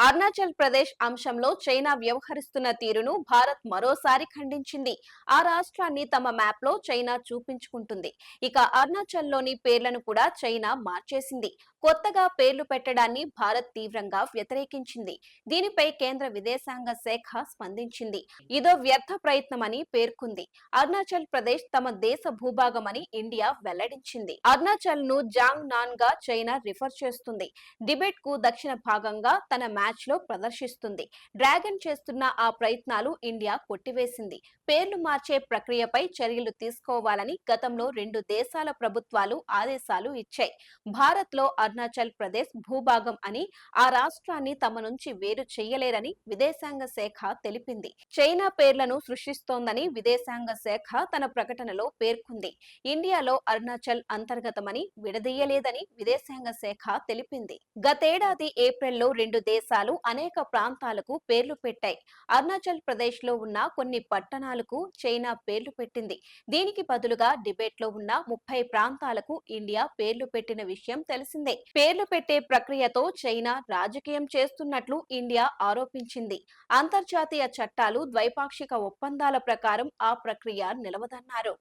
అరుణాచల్ ప్రదేశ్ అంశంలో చైనా వ్యవహరిస్తున్న తీరును భారత్ మరోసారి ఖండించింది. ఆ రాష్ట్రాన్ని తమ మ్యాప్ లో చైనా చూపించుకుంటుంది. ఇక అరుణాచల్లోని పేర్లను కూడా చైనా మార్చేసింది. కొత్తగా పేర్లు పెట్టడాన్ని భారత్ తీవ్రంగా వ్యతిరేకించింది. దీనిపై కేంద్ర విదేశాంగ శాఖ స్పందించింది. ఇదో వ్యర్థ ప్రయత్నమని పేర్కొంది. అరుణాచల్ ప్రదేశ్ తమ దేశ భూభాగమని ఇండియా వెల్లడించింది. అరుణాచల్ ను జాంగ్ నాన్ గా చైనా రిఫర్ చేస్తుంది. టిబెట్ కు దక్షిణ భాగంగా తన మ్యాచ్ లో ప్రదర్శిస్తుంది. డ్రాగన్ చేస్తున్న ఆ ప్రయత్నాలు ఇండియా కొట్టివేసింది. పేర్లు మార్చే ప్రక్రియపై చర్యలు తీసుకోవాలని గతంలో రెండు దేశాల ప్రభుత్వాలు ఆదేశాలు ఇచ్చాయి. భారత్ లో అరుణాచల్ ప్రదేశ్ భూభాగం అని, ఆ రాష్ట్రాన్ని తమ నుంచి వేరు చెయ్యలేరని విదేశాంగ శాఖ తెలిపింది. చైనా పేర్లను సృష్టిస్తోందని విదేశాంగ శాఖ తన ప్రకటనలో పేర్కొంది. ఇండియాలో అరుణాచల్ అంతర్గతమని విడదీయలేదని విదేశాంగ శాఖ తెలిపింది. గతేడాది ఏప్రిల్లో రెండు దేశాలు అనేక ప్రాంతాలకు పేర్లు పెట్టాయి. అరుణాచల్ ప్రదేశ్ లో ఉన్న కొన్ని పట్టణాలకు చైనా పేర్లు పెట్టింది. దీనికి బదులుగా టిబెట్ లో ఉన్న 30 ప్రాంతాలకు ఇండియా పేర్లు పెట్టిన విషయం తెలిసిందే. పేర్లు పెట్టే ప్రక్రియతో చైనా రాజకీయం చేస్తున్నట్లు ఇండియా ఆరోపించింది. అంతర్జాతీయ చట్టాలు, ద్వైపాక్షిక ఒప్పందాల ప్రకారం ఆ ప్రక్రియ నిలవదన్నారు.